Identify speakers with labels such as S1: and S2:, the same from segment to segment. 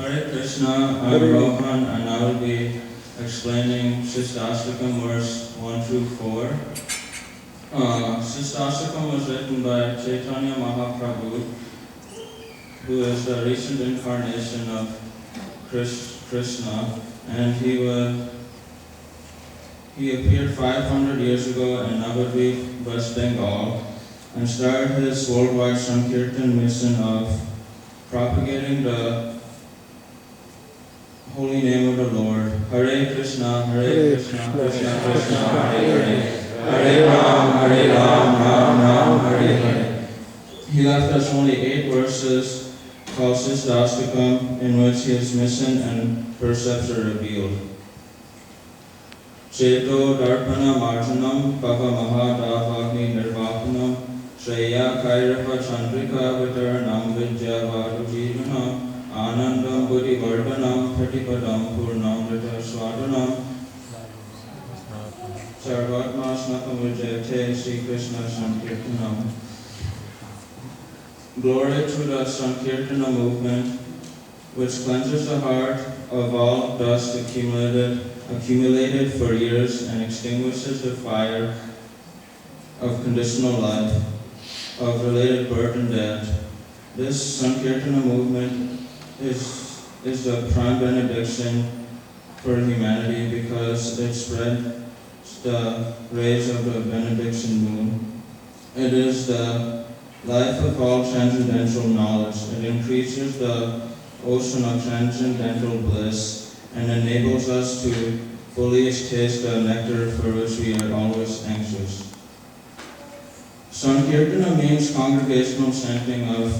S1: Hare Krishna, I'm Rohan, and I will be explaining SundaySchool verse 1 through 4. SundaySchool was written by Chaitanya Mahaprabhu, who is the recent incarnation of Krishna, and he appeared 500 years ago in Navadvip, West Bengal, and started his worldwide Sankirtan mission of propagating the holy name of the Lord. Hare Krishna, Krishna Krishna, Hare Hare, Hare Ram, Ram Ram, Hare Hare. He left us only 8 verses called SundaySchool, in which his mission and precepts are revealed. Cheto Darpana Marjanam Pava Mahadavagni Nirvapanam Shreya Kairapa Chandrika Vitaranam Vidya Vadujivanam Anandam Buddhi Vardhanam Patipadam Purnam Rita Swadanam Sarvatma Snakam Vijayate Sri Krishna Sankirtanam. Glory to the Sankirtana movement, which cleanses the heart of all dust accumulated for years and extinguishes the fire of conditional life, of related birth and death. This Sankirtana movement is the prime benediction for humanity because it spreads the rays of the benediction moon. It is the life of all transcendental knowledge. It increases the ocean of transcendental bliss and enables us to fully taste the nectar for which we are always anxious. Sankirtana means congregational chanting of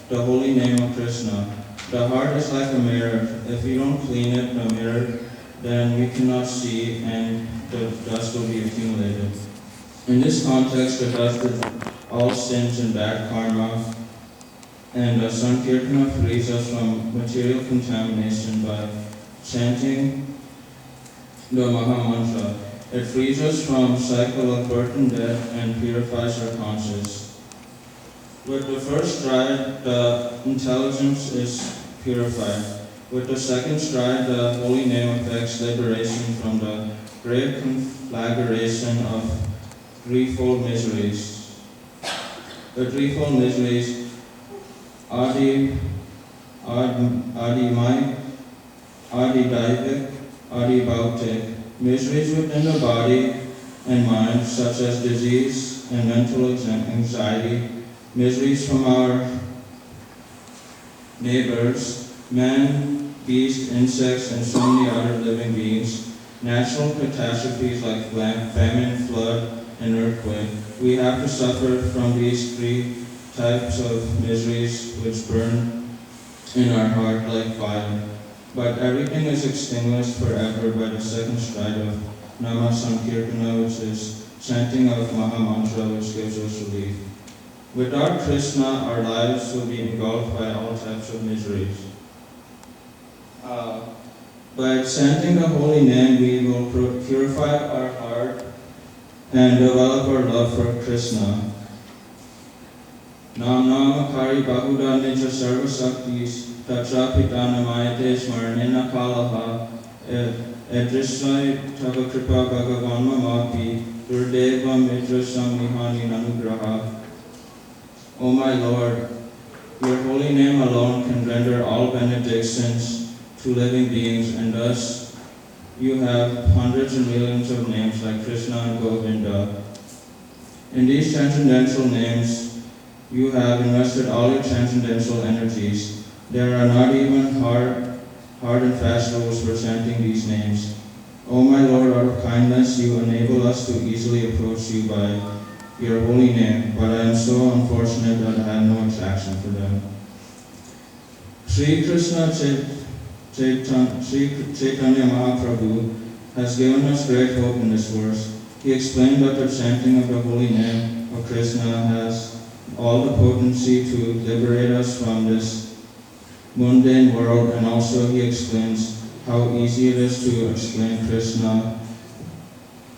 S1: the holy name of Krishna. The heart is like a mirror. If you don't clean it, the mirror, then we cannot see and the dust will be accumulated. In this context, the dust is all sins and bad karma, and the Sankirtana frees us from material contamination by chanting the Maha Mantra. It frees us from cycle of birth and death and purifies our conscience. With the first stride, the intelligence is purified. With the second stride, the holy name effects liberation from the great conflagration of threefold miseries. The threefold miseries, Adi Mai, Adi Daivik, Adi Bhautik, miseries within the body and mind, such as disease and mental anxiety, miseries from our neighbors, men, beasts, insects, and so many other living beings, natural catastrophes like famine, flood, and earthquake. We have to suffer from these 3 types of miseries which burn in our heart like fire. But everything is extinguished forever by the second stride of Nama Sankirtana, which is chanting of Maha Mantra, which gives us relief. Without Krishna, our lives will be engulfed by all types of miseries. By chanting the holy name, we will purify our heart and develop our love for Krishna. Nam Namakari Bahuda Nija Sarva Saktis Tatra Pitana Mayate Smarnena Kalaha Edrisai Tava Kripa Bhagavan Mamapi Durdeva Mitra Samnihani Nanugraha. O my Lord, your holy name alone can render all benedictions to living beings, and thus you have hundreds and millions of names like Krishna and Govinda. In these transcendental names, you have invested all your transcendental energies. There are not even hard and fast rules for chanting these names. O my Lord, out of kindness, you enable us to easily approach you by your holy name, but I am so unfortunate that I have no attraction for them. Sri Krishna Chaitanya Mahaprabhu has given us great hope in this verse. He explained that the chanting of the holy name of Krishna has all the potency to liberate us from this mundane world, and also he explains how easy it is to explain Krishna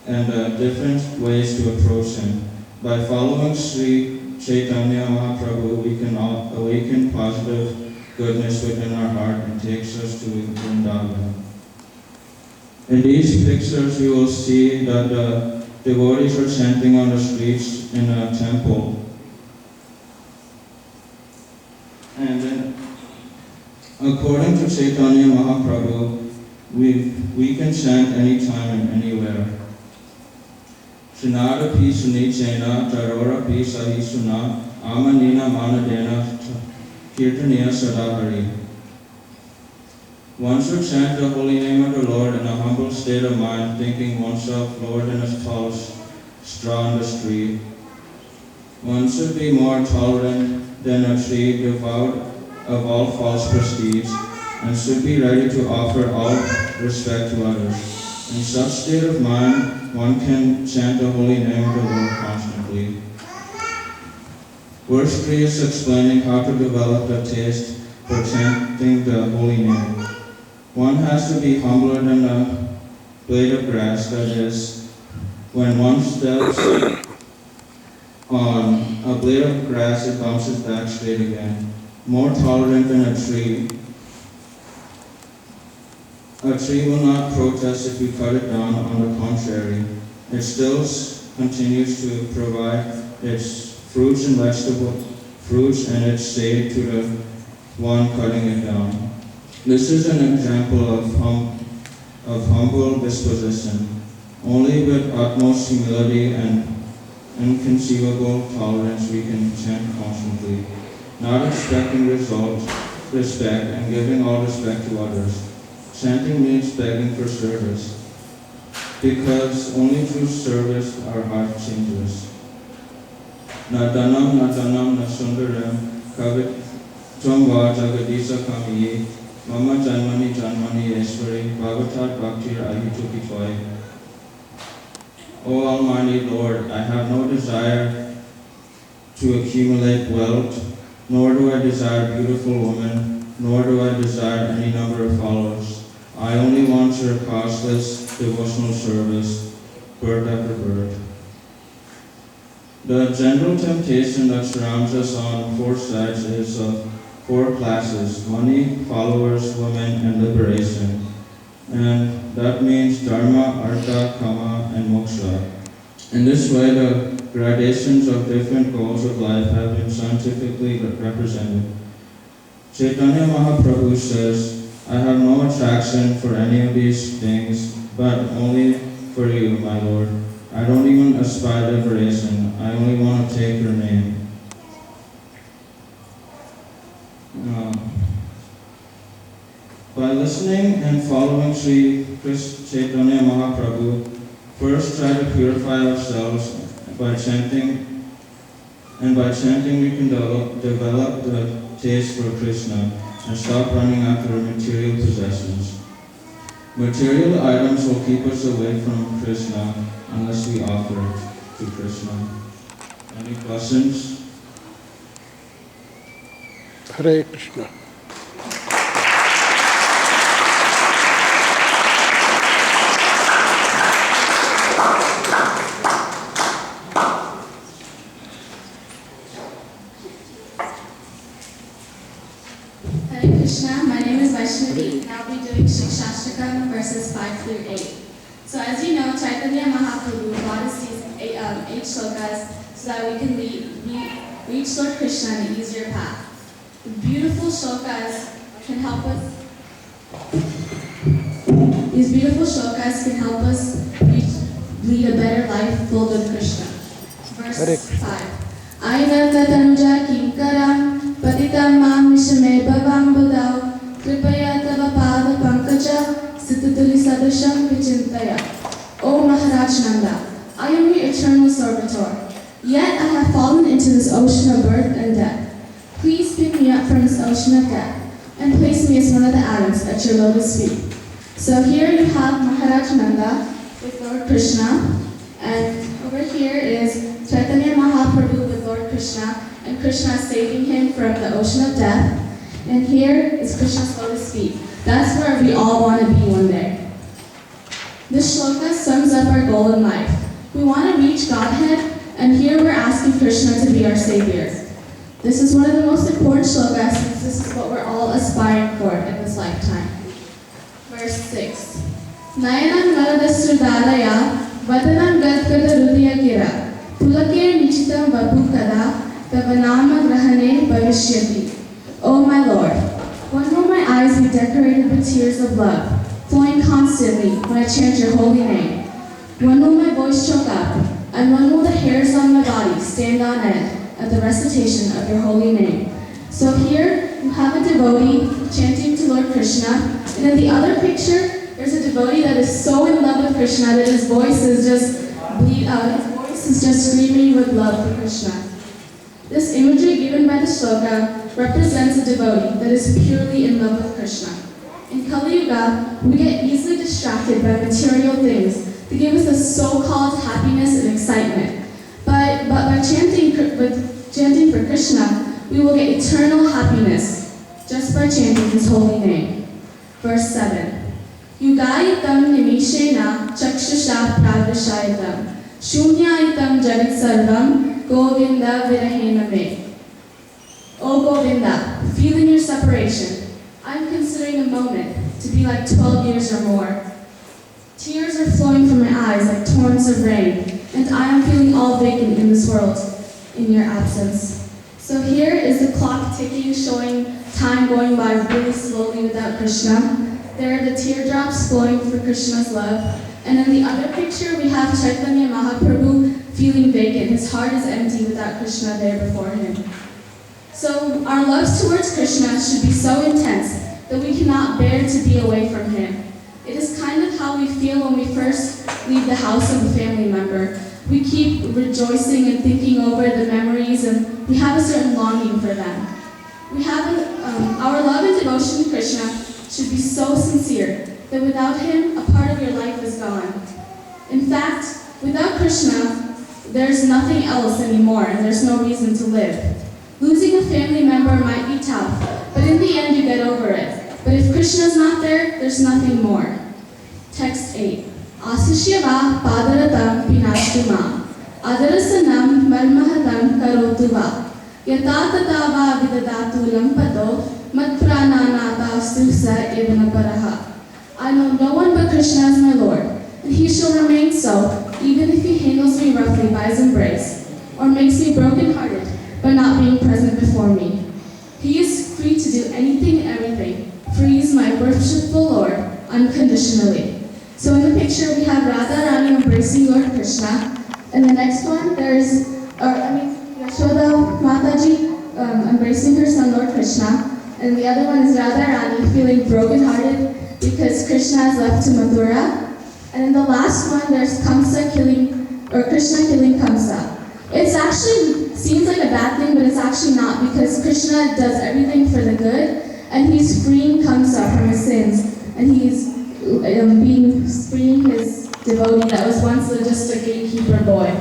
S1: and different ways to approach him. By following Sri Chaitanya Mahaprabhu, we can awaken positive goodness within our heart and takes us to Vrindavan. In these pictures, you will see that the devotees are chanting on the streets in a temple. And then, according to Chaitanya Mahaprabhu, we can chant anytime and anywhere. Srinada pi sunichena tarora pi sahisuna amanina manadena kirtaniya sadahari. One should chant the holy name of the Lord in a humble state of mind, thinking oneself Lord in a tall straw on the street. One should be more tolerant than a tree, devoid of all false prestige, and should be ready to offer all respect to others. In such state of mind, one can chant the holy name of the Lord constantly. Verse 3 is explaining how to develop the taste for chanting the holy name. One has to be humbler than a blade of grass, that is, when one steps on a blade of grass, it bounces back straight again. More tolerant than a tree. A tree will not protest if you cut it down. On the contrary, it still continues to provide its fruits and fruits and its shade to the one cutting it down. This is an example of humble disposition. Only with utmost humility and inconceivable tolerance we can chant constantly, not expecting results, respect, and giving all respect to others. Chanting means begging for service, because only through service our heart changes. Na danam na sundaram kavit tvam jagadisa kamiye mama janmani eswari bhavatat bhaktir ahitu pitoi. O Almighty Lord, I have no desire to accumulate wealth, nor do I desire beautiful women, nor do I desire any number of followers. I only want your costless devotional service, birth after birth. The general temptation that surrounds us on four sides is of four classes: money, followers, women, and liberation. And that means dharma, artha, kama, and moksha. In this way, the gradations of different goals of life have been scientifically represented. Chaitanya Mahaprabhu says, I have no attraction for any of these things, but only for you, my Lord. I don't even aspire liberation. I only want to take your name. By listening and following Sri Chaitanya Mahaprabhu, first try to purify ourselves by chanting, and by chanting we can develop the taste for Krishna and stop running after material possessions. Material items will keep us away from Krishna unless we offer it to Krishna. Any questions?
S2: Hare Krishna.
S3: My name is Vaishnavi, and I'll be doing Shikshashtakam verses 5 through 8. So as you know, Chaitanya Mahaprabhu brought us these 8 shlokas so that we can reach Lord Krishna in an easier path. The beautiful shlokas can help us. These beautiful shlokas can help us lead a better life filled with Krishna. Verse 5. Ainaka tanuja kinkaram patitam mam mishame bhavam budau kripaya tava pada pankaja situtuli sadasham vichintaya. O Maharaj Nanda, I am your eternal servitor. Yet I have fallen into this ocean of birth and death. Please pick me up from this ocean of death and place me as one of the atoms at your lotus feet. So here you have Maharaj Nanda with Lord Krishna, and over here is Chaitanya Mahaprabhu with Lord Krishna, and Krishna is saving him from the ocean of death. And here is Krishna's lotus feet. That's where we all want to be one day. This shloka sums up our goal in life. We want to reach Godhead, and here we're asking Krishna to be our savior. This is one of the most important shlokas since this is what we're all Nayanam Naradasrudalaya, Vadanam Gadgada Rudayakira, Pulake Nichitam Vabukada, Tavanama Grahane Bhavishyati. O my Lord, when will my eyes be decorated with tears of love, flowing constantly when I chant your holy name? When will my voice choke up, and when will the hairs on my body stand on end at the recitation of your holy name? So here you have a devotee chanting to Lord Krishna, and in the other picture, there's a devotee that is so in love with Krishna that his voice is just screaming with love for Krishna. This imagery given by the shloka represents a devotee that is purely in love with Krishna. In Kali Yuga, we get easily distracted by material things that give us a so-called happiness and excitement. But by chanting for Krishna, we will get eternal happiness just by chanting his holy name. Verse 7. Yugayitam nimishena chakshusha pravashayitam shunyayitam jagat sarvam govinda virahena me. O Govinda, feeling your separation, I'm considering a moment to be like 12 years or more. Tears are flowing from my eyes like torrents of rain, and I am feeling all vacant in this world in your absence. So here is the clock ticking, showing time going by really slowly without Krishna. There are the teardrops flowing for Krishna's love. And in the other picture, we have Chaitanya Mahaprabhu feeling vacant. His heart is empty without Krishna there before him. So our love towards Krishna should be so intense that we cannot bear to be away from him. It is kind of how we feel when we first leave the house of a family member. We keep rejoicing and thinking over the memories, and we have a certain longing for them. Our love and devotion to Krishna should be so sincere that without him, a part of your life is gone. In fact, without Krishna, there's nothing else anymore, and there's no reason to live. Losing a family member might be tough, but in the end you get over it. But if Krishna's not there, there's nothing more. Text 8. Asishyava padaratam pinashtuma adarasanam marmahatam karotuva yatatatava vidadatu lampato matprananata susa evanaparaha. I know no one but Krishna as my Lord, and he shall remain so, even if he handles me roughly by his embrace, or makes me broken-hearted by not being present before me. He is free to do anything and everything, for he is my worshipful Lord, unconditionally. So in the picture, we have Radharani embracing Lord Krishna, and the next one, there's, Yashoda Mataji embracing her son Lord Krishna, and the other one is Radharani feeling broken-hearted because Krishna has left to Mathura. And in the last one, there's Krishna killing Kamsa. It's actually seems like a bad thing, but it's actually not, because Krishna does everything for the good, and he's freeing Kamsa from his sins, and he's freeing his devotee that was once just a gatekeeper boy.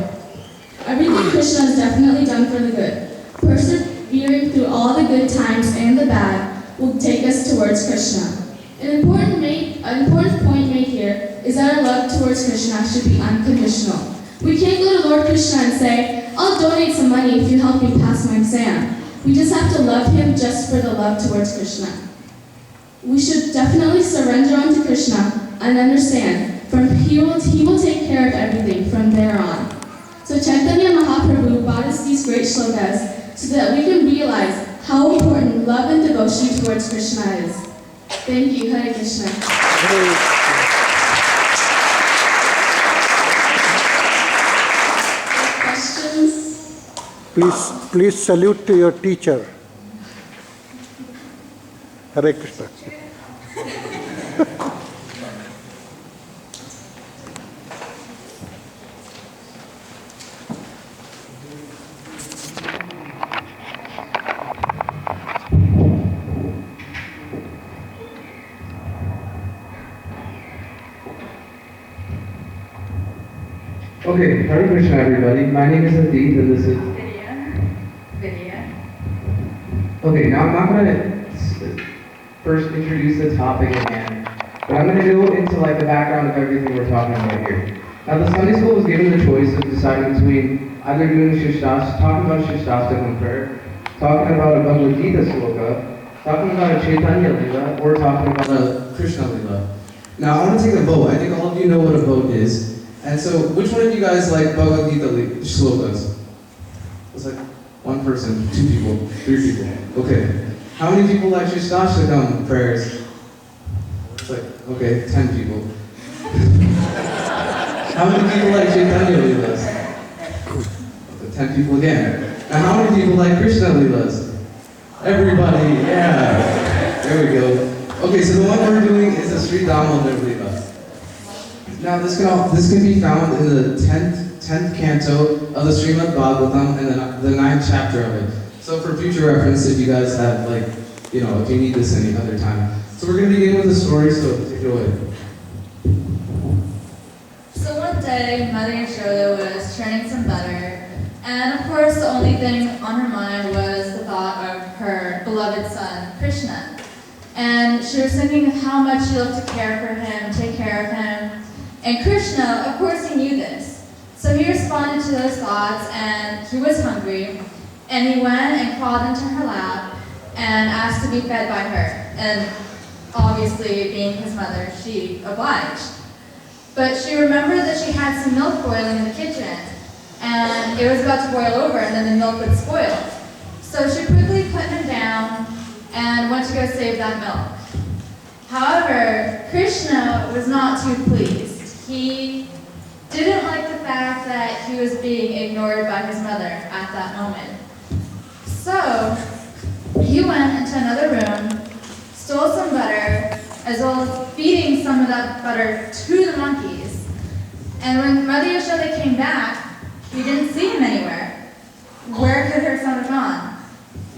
S3: Everything Krishna has definitely done for the good. Persevering through all the good times and the bad will take us towards Krishna. An important point made here is that our love towards Krishna should be unconditional. We can't go to Lord Krishna and say, I'll donate some money if you help me pass my exam. We just have to love him just for the love towards Krishna. We should definitely surrender unto Krishna and understand, he will take care of everything from there on. So Chaitanya Mahaprabhu brought us these great shlokas so that we can realize how important love and devotion towards Krishna is. Thank you. Hare Krishna. Questions?
S2: Please salute to your teacher. Hare Krishna.
S4: Okay, Hare Krishna everybody. My name is Adeep and this is
S5: Vidya.
S4: Okay, now I'm not going to first introduce the topic again, but I'm going to go into the background of everything we're talking about here. Now the Sunday school was given the choice of deciding between either doing talking about Shishtastakam prayer, talking about a Bhagavad Gita sloka, talking about a Chaitanya Lila, or talking about a Krishna Lila. Now I want to take a vote. I think all of you know what a vote is. And so, which one of you guys like Bhagavad Gita shlokas? It's like one person, 2 people, 3 people. Okay. How many people like Shashtakam prayers? It's like, okay, 10 people. How many people like Chaitanya Leelas? Okay, 10 people again. And how many people like Krishna Leelas? Everybody, yeah. There we go. Okay, so the one we're doing is the Sri Damodar Leela. Now this can be found in the 10th canto of the Srimad Bhagavatam and the 9th chapter of it. So for future reference, if you guys have if you need this any other time. So we're going to begin with the story, so take it away.
S5: So one day, Mother Yashoda was churning some butter, and of course the only thing on her mind was the thought of her beloved son, Krishna. And she was thinking of how much she loved to care for him, take care of him. And Krishna, of course he knew this. So he responded to those thoughts, and he was hungry, and he went and crawled into her lap and asked to be fed by her. And obviously, being his mother, she obliged. But she remembered that she had some milk boiling in the kitchen, and it was about to boil over, and then the milk would spoil. So she quickly put him down and went to go save that milk. However, Krishna was not too pleased. He didn't like the fact that he was being ignored by his mother at that moment. So he went into another room, stole some butter, as well as feeding some of that butter to the monkeys. And when Mother Yashoda came back, she didn't see him anywhere. Where could her son have gone?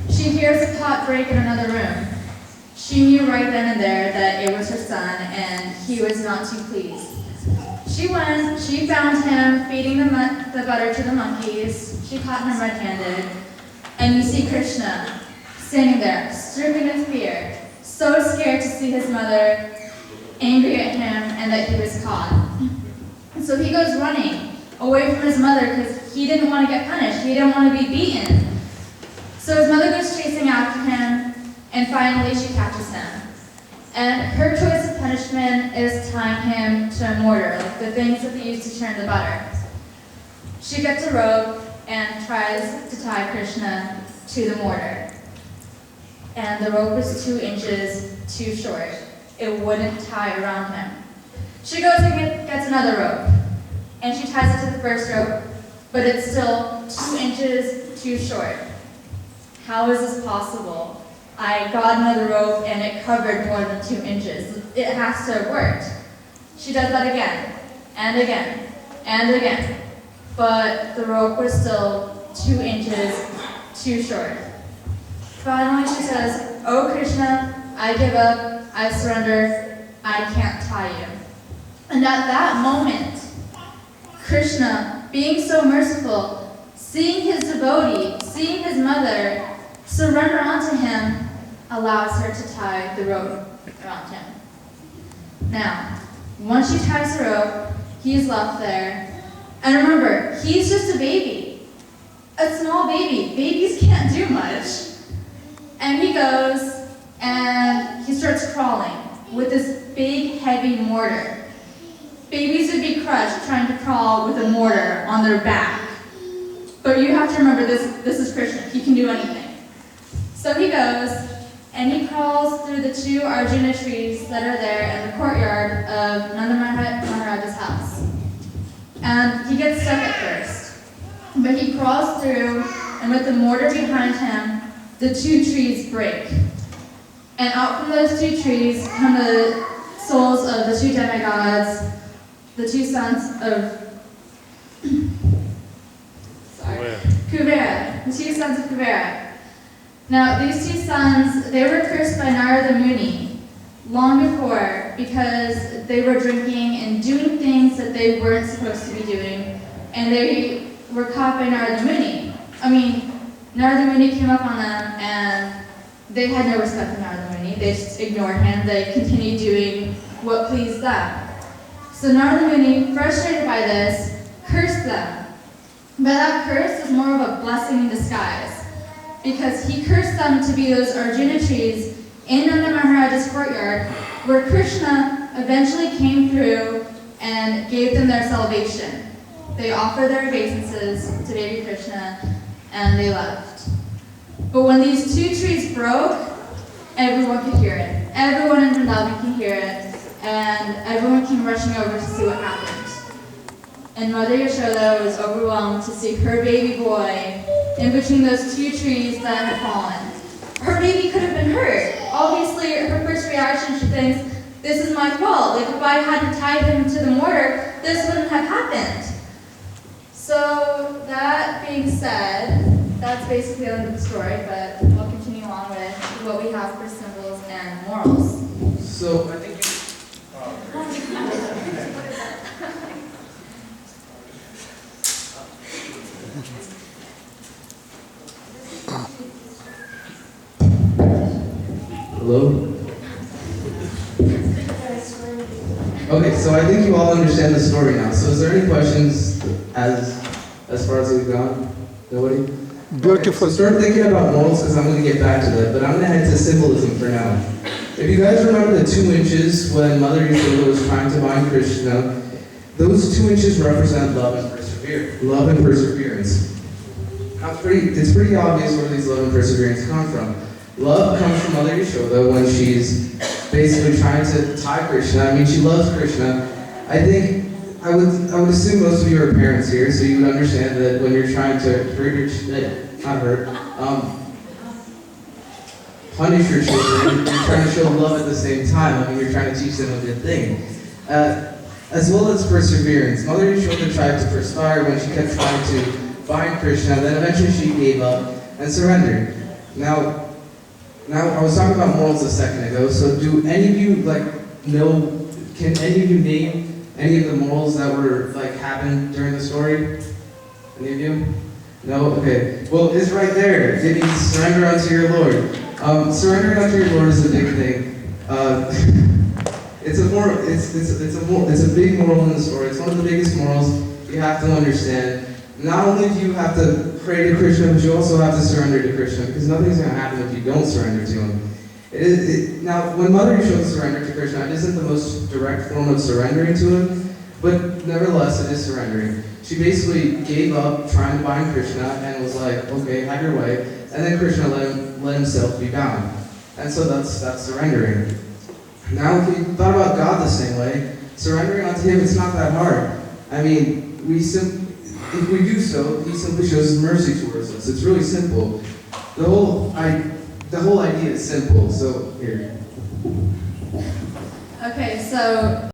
S5: She hears a pot break in another room. She knew right then and there that it was her son, and he was not too pleased. She found him feeding the butter to the monkeys. She caught him red-handed. And you see Krishna standing there, stricken with fear, so scared to see his mother, angry at him, and that he was caught. And so he goes running away from his mother because he didn't want to get punished. He didn't want to be beaten. So his mother goes chasing after him, and finally she catches him. And her choice of punishment is tying him to a mortar, like the things that they use to churn the butter. She gets a rope and tries to tie Krishna to the mortar. And the rope is 2 inches too short. It wouldn't tie around him. She goes and gets another rope, and she ties it to the first rope, but it's still 2 inches too short. How is this possible? I got another rope and it covered more than 2 inches. It has to have worked. She does that again, and again, and again. But the rope was still 2 inches too short. Finally she says, "Oh Krishna, I give up, I surrender, I can't tie you." And at that moment, Krishna, being so merciful, seeing his devotee, seeing his mother surrender onto him, allows her to tie the rope around him. Now, once she ties the rope, he's left there. And remember, he's just a baby. A small baby. Babies can't do much. And he goes and he starts crawling with this big, heavy mortar. Babies would be crushed trying to crawl with a mortar on their back. But you have to remember, this is Krishna. He can do anything. So he goes, and he crawls through the 2 Arjuna trees that are there in the courtyard of Nanda Maharaj's house. And he gets stuck at first. But he crawls through, and with the mortar behind him, the 2 trees break. And out from those 2 trees come the souls of the 2 demigods, the 2 sons of Kuvera, the 2 sons of Kuvera. Now, these 2 sons, they were cursed by Narada Muni long before because they were drinking and doing things that they weren't supposed to be doing, and they were caught by Narada Muni. Narada Muni came up on them, and they had no respect for Narada Muni. They just ignored him. They continued doing what pleased them. So Narada Muni, frustrated by this, cursed them. But that curse was more of a blessing in disguise, because he cursed them to be those Arjuna trees in Nanda Maharaj's courtyard, where Krishna eventually came through and gave them their salvation. They offered their obeisances to baby Krishna and they left. But when these two trees broke, everyone could hear it. Everyone in Vrindavan can hear it, and everyone came rushing over to see what happened. And Mother Yashoda was overwhelmed to see her baby boy in between those two trees that had fallen. Her baby could have been hurt. Obviously, her first reaction, she thinks, this is my fault. Like, if I hadn't tied him to the mortar, this wouldn't have happened. So, that being said, that's basically the end of the story, but we'll continue on with what we have for symbols and morals.
S4: So I think Hello? Okay, so I think you all understand the story now. So is there any questions as far as we've gone? Nobody?
S2: Beautiful.
S4: Okay, so start thinking about morals because I'm going to get back to that, but I'm going to head to symbolism for now. If you guys remember the 2 inches when Mother Yashoda was trying to bind Krishna, those 2 inches represent love and perseverance. Love and perseverance. Now it's pretty obvious where these love and perseverance come from. Love comes from Mother Yashoda when she's basically trying to tie Krishna. I mean, she loves Krishna. I would assume most of you are parents here, so you would understand that when you're trying to punish your children, you're trying to show love at the same time. I mean, you're trying to teach them a good thing. As well as perseverance. Mother Yashoda tried to perspire when she kept trying to bind Krishna, then eventually she gave up and surrendered. Now I was talking about morals a second ago, so do any of you can any of you name any of the morals that were happened during the story? Any of you? No? Okay. Well, it's right there. It means surrender unto your Lord. Surrendering unto your Lord is a big thing. It's a big moral in the story. It's one of the biggest morals you have to understand. Not only do you have to pray to Krishna, but you also have to surrender to Krishna, because nothing's going to happen if you don't surrender to him. Now, when Mother Yashoda surrendered to Krishna, it isn't the most direct form of surrendering to him, but nevertheless, it is surrendering. She basically gave up trying to bind Krishna and was like, okay, have your way, and then Krishna let himself be bound. And so that's surrendering. Now, if you thought about God the same way, surrendering unto him, it's not that hard. I mean, if we do so, he simply shows his mercy towards us. It's really simple. The whole idea is simple. So here.
S5: Okay, so